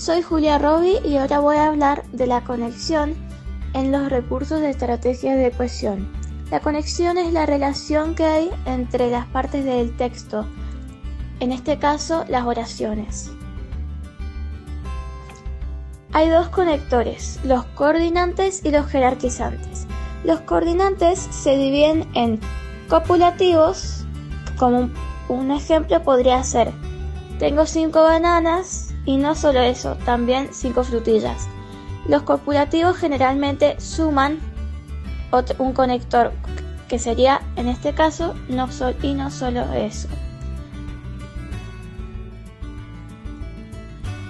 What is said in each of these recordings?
Soy Julia Robi y ahora voy a hablar de la conexión en los recursos de estrategias de cohesión. La conexión es la relación que hay entre las partes del texto, en este caso las oraciones. Hay dos conectores, los coordinantes y los jerarquizantes. Los coordinantes se dividen en copulativos, como un ejemplo podría ser: tengo 5 bananas y no solo eso, también 5 frutillas. Los copulativos generalmente suman un conector, que sería en este caso no solo eso.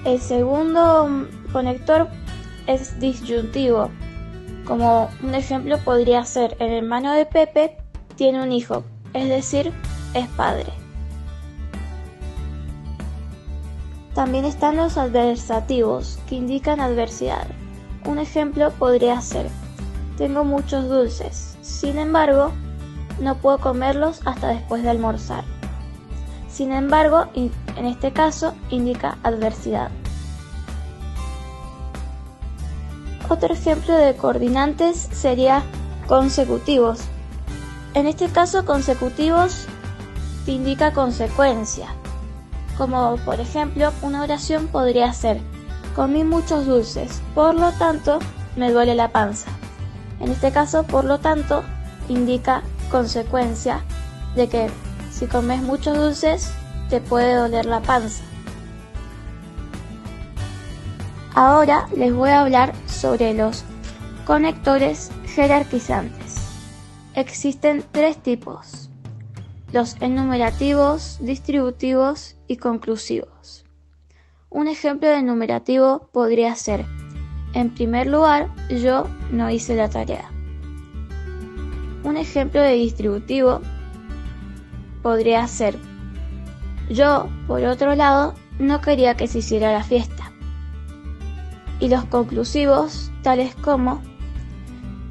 El segundo conector es disyuntivo. Como un ejemplo podría ser: el hermano de Pepe tiene un hijo, es decir, es padre. También están los adversativos, que indican adversidad. Un ejemplo podría ser: tengo muchos dulces, sin embargo, no puedo comerlos hasta después de almorzar. Sin embargo, en este caso, indica adversidad. Otro ejemplo de coordinantes sería consecutivos. En este caso, consecutivos te indica consecuencia. Como por ejemplo, una oración podría ser: comí muchos dulces, por lo tanto, me duele la panza. En este caso, por lo tanto, indica consecuencia de que si comes muchos dulces, te puede doler la panza. Ahora les voy a hablar sobre los conectores jerarquizantes. Existen 3 tipos: los enumerativos, distributivos y conclusivos. Un ejemplo de enumerativo podría ser: en primer lugar, yo no hice la tarea. Un ejemplo de distributivo podría ser: yo, por otro lado, no quería que se hiciera la fiesta. Y los conclusivos, tales como: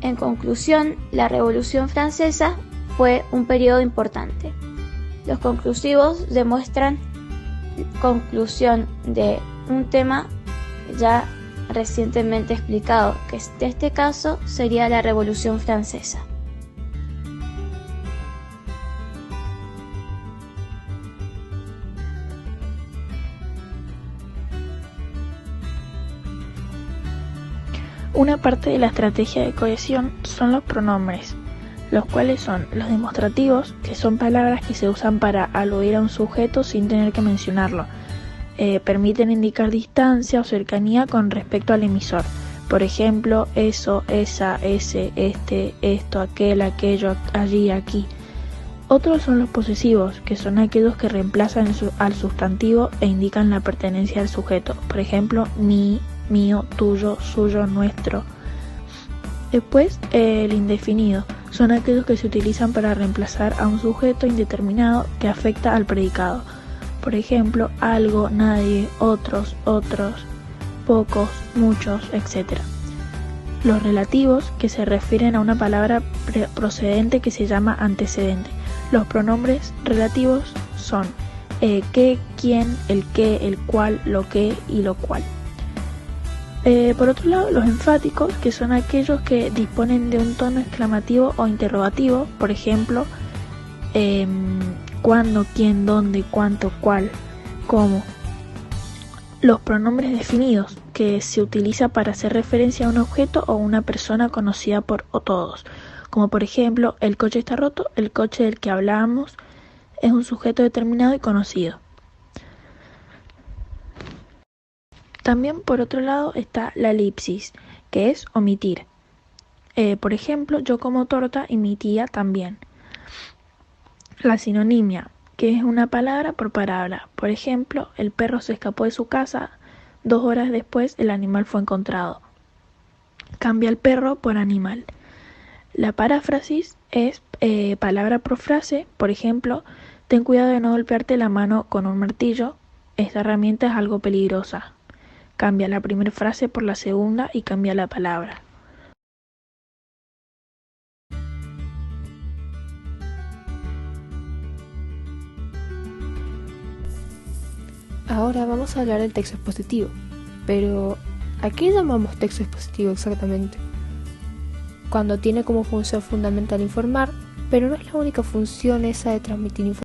en conclusión, la Revolución Francesa fue un periodo importante. Los conclusivos demuestran conclusión de un tema ya recientemente explicado, que en este caso sería la Revolución Francesa. Una parte de la estrategia de cohesión son los pronombres, los cuales son los demostrativos, que son palabras que se usan para aludir a un sujeto sin tener que mencionarlo. Permiten indicar distancia o cercanía con respecto al emisor. Por ejemplo, eso, esa, ese, este, esto, aquel, aquello, allí, aquí. Otros son los posesivos, que son aquellos que reemplazan al sustantivo e indican la pertenencia al sujeto. Por ejemplo, mi, mío, tuyo, suyo, nuestro. Después, el indefinido. Son aquellos que se utilizan para reemplazar a un sujeto indeterminado que afecta al predicado. Por ejemplo, algo, nadie, otros, pocos, muchos, etc. Los relativos, que se refieren a una palabra procedente que se llama antecedente. Los pronombres relativos son qué, quién, el qué, el cual, lo que y lo cual. Por otro lado, los enfáticos, que son aquellos que disponen de un tono exclamativo o interrogativo. Por ejemplo, cuándo, quién, dónde, cuánto, cuál, cómo. Los pronombres definidos, que se utiliza para hacer referencia a un objeto o una persona conocida por todos. Como por ejemplo, el coche está roto, el coche del que hablábamos es un sujeto determinado y conocido. También por otro lado está la elipsis, que es omitir. Por ejemplo, yo como torta y mi tía también. La sinonimia, que es una palabra por palabra. Por ejemplo, el perro se escapó de su casa, 2 horas después el animal fue encontrado. Cambia el perro por animal. La paráfrasis es palabra por frase. Por ejemplo, ten cuidado de no golpearte la mano con un martillo, esta herramienta es algo peligrosa. Cambia la primera frase por la segunda y cambia la palabra. Ahora vamos a hablar del texto expositivo. pero ¿a qué llamamos texto expositivo exactamente? Cuando tiene como función fundamental informar, pero no es la única función esa de transmitir información.